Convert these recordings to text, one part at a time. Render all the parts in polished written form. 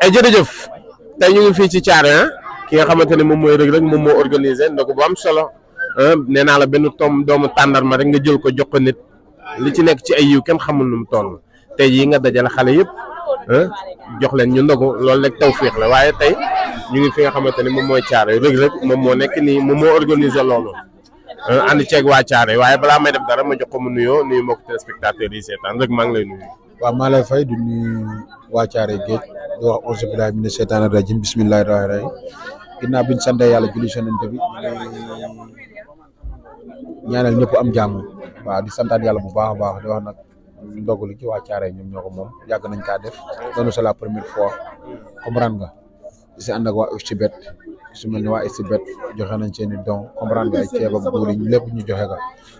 ay jërëjëf tey ñu ngi fii ci Thiaroye ki nga xamante ne moom mooy Reug Reug moom moo organisé ndogu bu am solo nee naa la benn doomu tàndarma rek nga jël ko jox ko nit li ci nekk ci ay yiw kenn xamul nu mu toll tey jii nga dajale xale yëpp jox leen ñu ndogu loolu rek tawfeex la waaye tey ñu ngi fi nga xamante ne moom mooy Thiaroye Reug Reug moom moo nekk nii moom moo organisé loolu ànd ceeg waa Thiaroye waaye balaa may def dara ma jox ko mu nuyoo nuyu mbokk téléspectateurs yi seetaan rek maa ngi lay nuyu. waaw maa lay fay di nuyu waa Thiaroye Géej di wax auzu billaahi mina sheytaani rajiim bismillaahi rahmaani rahiim ginnaaw bi ñu sant yàlla julli sonante bi ñaanal ñëpp am jàmm waaw di santaat yàlla bu baax a baax di wax nag ndogu li ci waa Thiaroye ñoom ñoo ko moom yàgg nañ kaa def doonu c'est la première fois comprendre nga di si ànd ak waa Xbet su mel ni waa Xbet joxe nañ seen i don comprendre nga ay ceeb ak buur yi lépp ñu joxe ka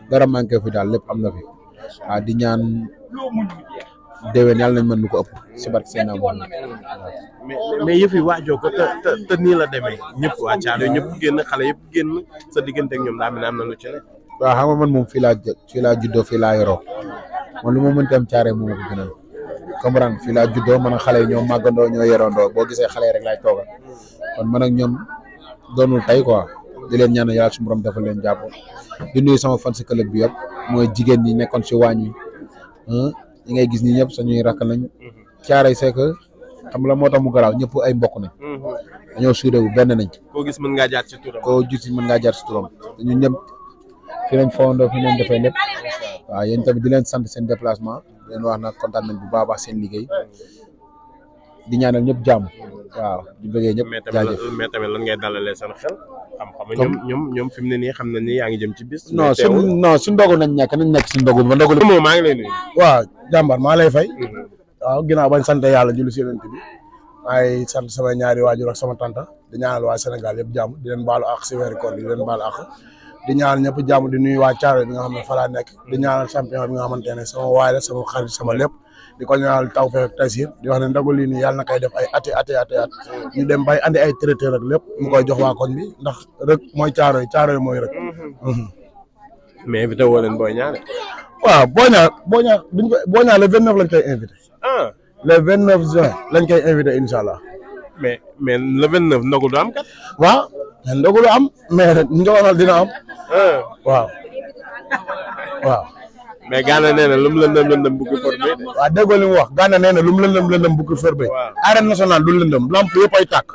dara manqué fi daal lépp am na fi waaw di ñaan déwén yàlla nañ mën lu ko ëpp si barke seen amoon mais yëf yi waajoo ko te nii la demee ñëpp waa Thiaroye ñëpp génn xale yëpp génn sa diggante ak ñoom daa mel ne am na lu ci nekk. waaw xam nga man moom fii laa juddoo fii laa yoroo man lu ma mënti am Thiaroye moo ma ko gënal comprendre fii laa juddoo man ak xale yi ñoom màggandoo ñoo yorondoo boo gisee xale yi rek laay toogal kon man ak ñoom doonul tey quoi di leen ñaan yàlla su borom defal leen jàpp di nuyu sama fan si club bi yëpp mooy jigéen ñi nekkoon si waañ wi ñi ngay gis ñi ñëpp sañuy rakk lañ Thiaroye c'est que xam la moo tax mu garaaw ñëpp ay mbokk nañ dañoo suuré wu benn nañ koo gis mën ngaa jaar ci turam mën ngaa jaar ci turam ñun ñëpp fi lañ fawandoo fi lañ defee lépp waaw yéen tamit di leen sant seen déplacement di leen wax nag kontaan nañ bu baax a baax seen liggéey di ñaanal ñëpp jàmm waaw di bëggee ñëpp jaajëf mais tamit lan ngay dalalee seen xel xam ñoom fi mu ne nii xam na ni yaa ngi jëm ci bis non su ndogu nañ nekk si ndogu ba ndogu moom maa ngi lay nuyu waaw jàmbar maa lay fay waaw ginnaaw bañ sant yàlla julli si yonent bi maay sant sama ñaari waajur ak sama tanta di ñaanal waa Sénégal yëpp jàmm di leen baalu ak si weeru koor di leen baalu ak di ñaanal ñëpp jàmm di nuyu waa Thiaroye bi nga xam ne fa laa nekk di ñaanal champion bi nga xamante ne sama waay la sama xarit sama lépp di ko ñaanal tawfeex ak taysiir di wax ne ndogu lii nii yàlla na koy def ay ati at ñu dem bay andi ay traiteur ak lépp mu koy jox waa koñ bi ndax Reug mooy Thiaroye mooy Reug. mais invité woo leen Boy Niang waaw Boy Niang le 29 lañ koy invité. le 29 juin lañ koy invité incha allah. mais le 29 ndogu du am kat. waaw ndogu du am mais njogonal dina am. waaw. mais Gana nee na lu mu lëndëm bugg fërbe. waaw déggoo li mu wax Gana nee na lu mu lëndëm bugg fërbe. waaw arène nationale du lëndëm lamp yëpp ay tàkk.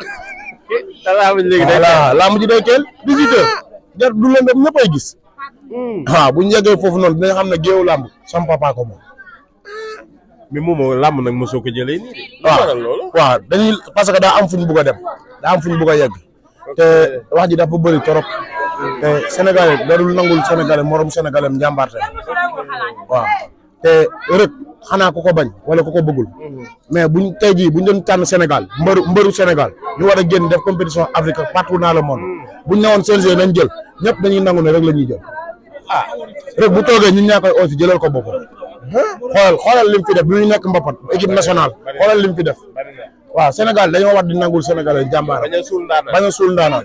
voilà lamb ji day teel 18h. jar du lëndëm ñëpp ay gis. waaw bu ñu yeggee foofu noonu dinañ xam ne géewu lamb sama papa ko moom. mais moom lamb nag mosoo ko jëlee nii. waaw dañuy parce que daa am fu ñu bugg a dem daa am fu ñu bugg a yegg. te wax ji dafa bëri trop. te Sénégalais darul nangul Sénégalais morom Sénégalais njàmbaarte waaw te Reug xanaa ku ko bañ wala ku ko bëggul mais buñ tey jii buñ doon tànn Sénégal mbëru Sénégal ñu war a génn def compétition Afrique partout dans le monde buñ newoon CNG nañ jël ñëpp dañuy nangu ne Reug la ñuy jël Reug bu toogee ñun ñaa koy aussi jëlal ko boppam xoolal lim fi def bi ñu nekk mbapat équipe nationale xoolal lim fi def waaw Sénégal dañoo war di nangul Sénégalais jàmbaar bañ a suul ndaanaan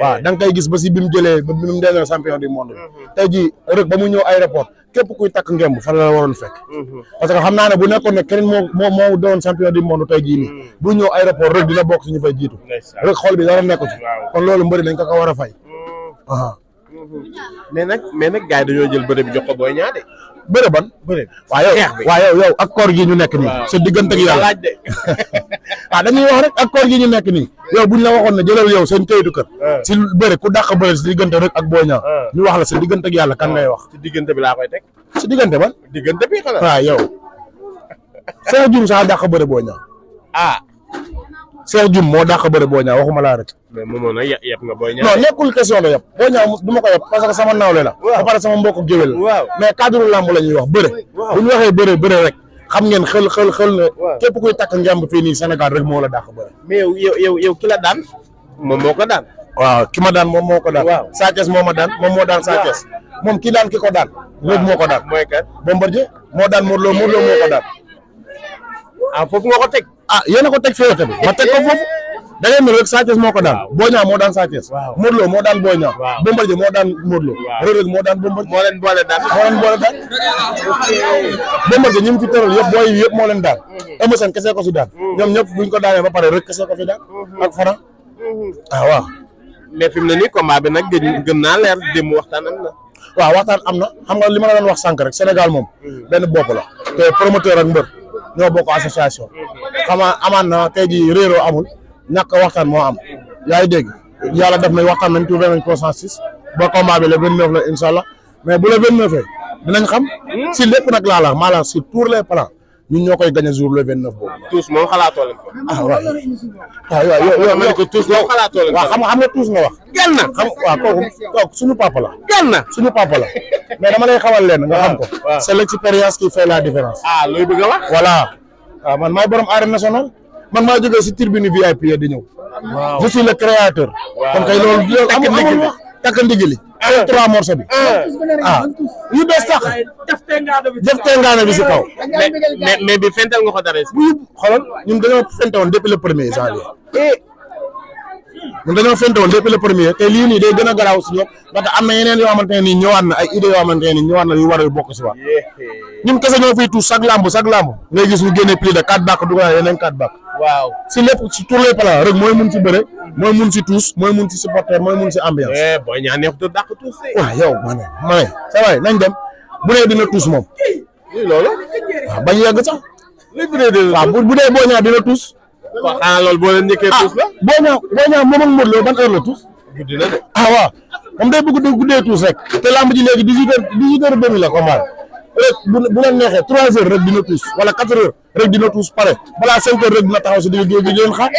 waaw da nga koy gis ba si bi mu jëlee ba bi mu dee champion du monde tey jii Reug ba mu ñëw aéroport képp kuy takk ngemb fa la waroon fekk parce que xam naa ne bu nekkoon ne keneen moo doon champion du monde tey jii nii bu ñëw aéroport Reug dina bokk si ñu fay jiitu Reug xool bi dara nekku ci kon loolu mbëri dañ ko war a fay mais nag gars yi dañoo jël bëre bi jox ko Boy Niang de bëre ban bëre waaw yow ak koor gi ñu nekk nii sa diggante ak yàlla laaj de waaw dañuy wax rek ak koor gi ñu nekk nii yow buñ la waxoon ne jëlal yow seen kayitu kër si bëre ku dàq bëre si diggante Reug ak Boy Niang ñu wax la sa diggante ak yàlla kan ngay wax si diggante bi laa koy teg si diggante ban diggante bi xanaa waaw yow Cheikh Dioum sax dàq bëre Boy Niang Cheikh Dioum moo dàq bëre Boy Niang waxuma laa rek mais moomoo nag yëpp nga Boy Niang non nekkul question la yëpp Boy Niang du ma ko yëpp parce que sama nawle la ba pare sama mbokk géwél la mais cadre lamb la ñuy wax bëre bu ñu waxee bëre rek xam ngeen xel ne képp kuy takk ngemb fii nii Sénégal rek moo la dàq bëre mais yow ki la daan moom moo ko daan waaw ki ma daan moom moo ko daan Sa Thiès moo ma daan moom moo daan Sa Thiès moom ki daan ki ko daan Reug moo ko daan mooy kat Bombardier moo daan Modou Lo moo ko daan foofu nga ko teg yéen a ko teg fee tamit ma teg ko foofu da ngay mel rek Sa Thiès moo ko daan Boy Niang moo daan Sa Thiès Modou Lo moo daan Boy Niang Bombardier moo daan Modou Lo Reug Reug moo daan Bombardier moo leen boole daan Bombardier ñu fi tëral yëpp booy yëpp moo leen daan Eumeu Sène kese ko si daan ñoom ñëpp buñ ko daanee ba pare rek kese ko fi daan ak Franc waaw mais fi mu ne nii combat bi nag gën naa leer démb waxtaan am na waaw waxtaan am na xam nga li ma la doon wax sànq rek Sénégal moom benn bopp la te promoteur ak mbër ñoo bokk association xamaa amaan na tey jii réeroo amul ñàkk waxtaan moo am yaa ngi dégg yàlla def nañ waxtaan nañ trouvé nañ consensus ba combat bi le 29 la incha allah mais bu le 29 dinañ xam si lépp nag laa la maanaam sur tous les plans ñun ñoo koy gagné jour le 29 boobu. tous moom xalaatoo leen ko. ah waaw yow ma ne ko tous moom xalaatoo leen ko. waaw xam nga tous nga wax. gën na xam waaw kooku suñu papa la. gën na suñu papa la mais dama lay xamal leen nga xam ko. c'est l'expérience qui fait la différence. ah looy bëgg a wax. voilà waaw man maay borom arène nationale man maa jógee si tribune VIP di ñëw. waaw je suis le créateur. kon kay loolu amul wax takk ndigili. 3 morceaux bi. yu bees tax. def tengaana bi si kaw. mais bi fental nga ko dara si. xoolal ñun dañoo fente woon depuis le 1er janvier. ñun dañoo fente woon depuis le 1er te lii nii day gën a garaaw si ñoom ndaxte am na yeneen yoo xamante ne nii ñëwaat na ay idées yoo xamante ne nii ñëwaat na yu war a bokk si waat. ñun kese ñoo fiy tuus chaque lamb ngay gis ñu génne plus de 4 bàq dugal yeneen 4 bàq. waaw si lépp si tous les plans rek mooy mun si bëre mooy mun si tuus mooy mun si supporter mooy mun si ambiance. Boy Niang neexut a dàq tuus de. waaw yow ma ne sa waay nañ dem bu dee dina tuus moom. loolu. waaw bañ yegg sax. léegi bu dee waaw bu dee Boy Niang dina tuus. waaw xanaa loolu boo leen njëkkee tuus la. Boy Niang moom ak Modou Lo ban heure la tuus. guddi na de. waaw moom day bëgg guddee tuus rek. te lamb ji léegi 18h la combat rek bu leen neexee 3h rek dina tuus wala 4h rek dina tuus pare balaa 5h rek dina taxaw si digg géej gi di leen xaar.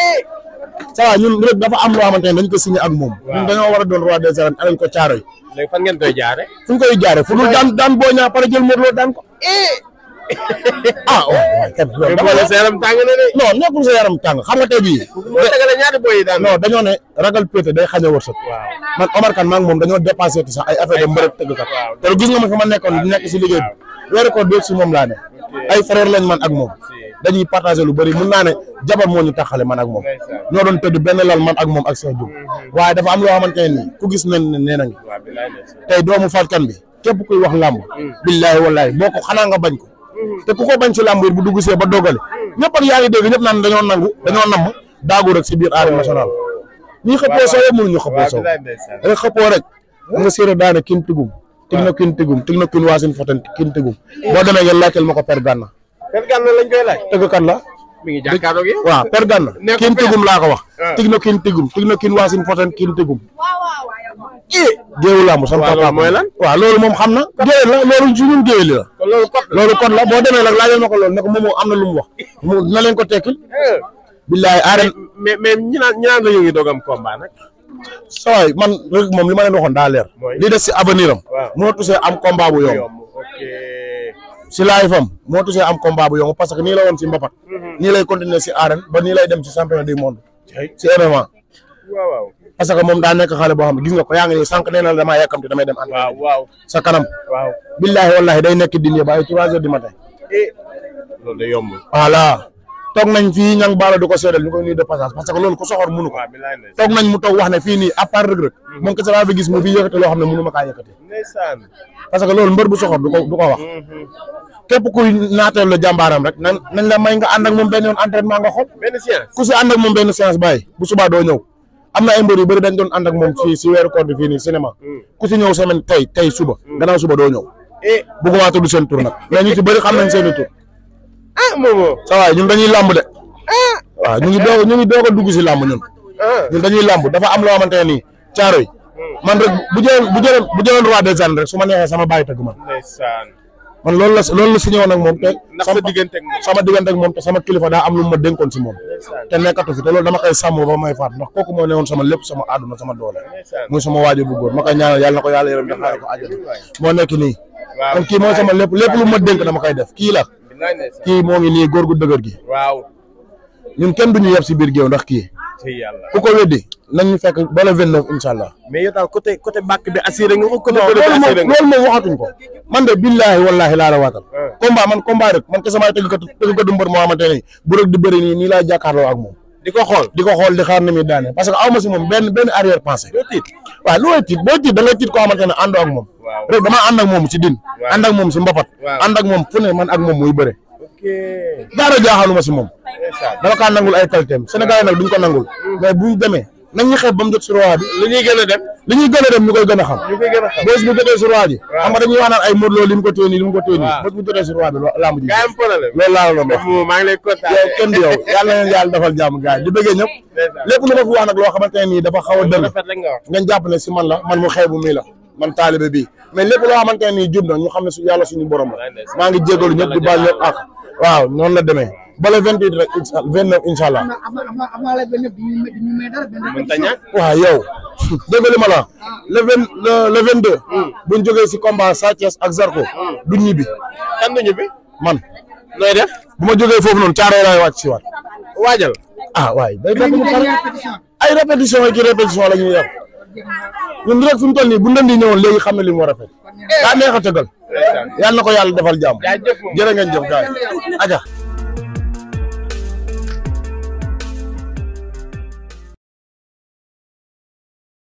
ça va ñun rek dafa am loo xamante ne dañ ko signé ak moom. ñun dañoo war a doon roi des arènes alañ ko caaro yi. léegi fan ngeen koy jaare. fu ñu koy jaare fu dul daan Boy Niang pare jël Modou Lo daan ko. waaw kenn loolu boole sa yaram tàng na de. non nekkul sa yaram tàng xam nga tey bii. moo tegale ñaari boy yi daan. non dañoo ne ragal pété day xañ a wërsëg. man Omar Kane maa ngi moom dañoo dépassé sax ay affaire de mbërëb tëggkat. te gis nga ma fi ma nekkoon di nekk si liggéey bi weeru ko bépp si moom laa ne. ay frère lañ man ak moom. dañuy partagé lu bëri mun naa ne jabar moo ñu taxale man ak moom. ñoo doon tëdd benn lal man ak moom ak Cheikh Diouf. waaye dafa am loo xamante ne nii ku gis nañ ne nee nañ tey doomu Falkan bi képp kuy wax làmb. billaahi wallaahi boo ko xanaa nga bañ ko. te ku ko bañ ci làmb yi bu dugg see ba dogale ñëpp ak yaa ngi dégg ñëpp naan dañoo namm daagu rek si biir arène nationale ñi xëppoo soo yëpp mënuñu xëppoo soo rek xëppoo rek nga séeré daane kin tigum tig na kin waasin foten kin tigum boo demee ngeen laajteel ma ko per gànna lañ koy laaj tëggkat la mi ngi jàkkaarloo gi waaw per gànna kin tigum laa ko wax tig na kin waasin foten kin tigum géewu làmb sama papa mooy lan waaw loolu moom xam na géwél la loolu ci ñun géwél la loolu code la boo demee nag laajal ma ko loolu ne ko moom am na lu mu wax na leen ko tekkil billaay arène mais ñi naan la ngi doog am combat nag sawaay man rek moom li ma leen waxoon daa leer li des si avenir am moo tusee am combat bu yomb si laay fam moo tusee am combat bu yomb parce que nii la woon si mbapat nii lay continuer si arène ba nii lay dem si champion du monde si événement waaw parce que moom daa nekk xale boo xam ne gis nga ko yaa ngi nii sànq nee na la damaa yàkkamti damay dem waaw sa kanam billaahi wallaahi day nekk dine ba ay 3 heures du matin loolu day yomb voilà toog nañ fii ñang baala du ko seedal ñu koy nuyu de passage parce que loolu ko soxor mënu ko toog nañ mu toog wax ne fii nii à part Reug Reug moom kese laa fi gis mu fi yëkkate loo xam ne mënu ma kaa yëkkate parce que loolu mbër bu soxor du ko wax képp kuy naateel la jàmbaaram rek nañ la may nga ànd ak moom benn yoon entraînement nga xool ku si ànd ak moom benn séance bàyyi bu subaa doo ñëw am na ay mbër yu bëri dañ doon ànd ak moom fii si weeru koor bi fii nii cinéma ku si ñëw semaine tey suba gannaaw suba doo ñëw bëgguma tudd seen tur nag mais ñu si bëri xam nañ seen i tur moomoo sa waay ñun dañuy làmb de waaw ñu ngi doog a dugg si làmb ñun dañuy làmb dafa am loo xamante ne nii caaro yi man rek bu jëloon roi des arènes rek su ma neexee sama bàyyi tëgg man loolu la signé woon ak moom te sama diggante ak moom te sama kilifa daa am lu ma dénkoon si moom te nekkatu fi te loolu dama koy sàmm ba may faat ndax kooku moo ne woon sama lépp sama àdduna sama doole muy sama waajur bu góor ma koy ñaanal yàlla na ko yàlla yërëm xaare ko àjjana moo nekk nii kon kii mooy sama lépp lu ma dénk dama koy def kii la kii moo ngi nii góor gu dëgër gi ñun kenn duñu yeb si biir géew ndax kii ku ko weddi nañ ñu fekk ba le 29 incha allah. mais yow daal côté bàkk bi assuré nga ko. loolu moom waxatuñ ko. man de billahi wallahi laa la waatal. combat rek man kese maay tëggkatu mbër moo xamante ne bu rek di bëri nii laa jàkkaarloo ak moom. di ko xool di xaar ni muy daane parce que aw ma si moom benn arrière pensée. doo tiit waaw lu may tiit boo tiit da ngay tiit koo xamante ne àndoo ak moom. rek damaa ànd ak moom si din. ànd ak moom si mbapat. ànd ak moom fu ne man ak moom muy bëre. dara jaaxaluma si moom. dama kaa nangul ay qualité am Sénégal nag duñ ko nangul. mais bu ñu demee nañ ñu xeeb ba mu jot si roi bi. li ñuy gën a dem ñu koy gën a xam. bés bu jotee si roi ji. xam nga dañuy wax naan ay Modou Lo li mu ko téye nii bés bu jotee si roi bi lamb ji. loolu laa la doon wax. maa ngi lay kontaan yow kenn du yow yàlla na leen yàlla defal jàmm gars yi di bëggee ñëpp. lépp lu ma fi wax nag loo xamante ne nii dafa xaw a dëng. ngeen jàpp ne si man la man mu xeebu mii la man taalibe bii mais lépp loo xamante ne nii jub na ñu xam ne su yàlla suñu borom la maa ngi jégalu ñëpp di baal ñëpp ak waaw noonu la demee ba le 28 rek 29 incha allah. waaw yow dégg li ma la le 22. buñ jógee si combat Sa Thiès ak Zarko du ñibbi. kan du ñibbi. man. nooy def. bu ma jógee foofu noonu caaroo laay wàcc si waat. waajal. waay day fekk ñu pare ay répétition yi ci répétition la ñuy def ñun rek fi mu toll nii bu ndënd yi ñëwoon léegi xam ne li mu war a fekk daa neex a tëggal yàlla na ko yàlla defal jàmm jërë ngeen jëf gaay aja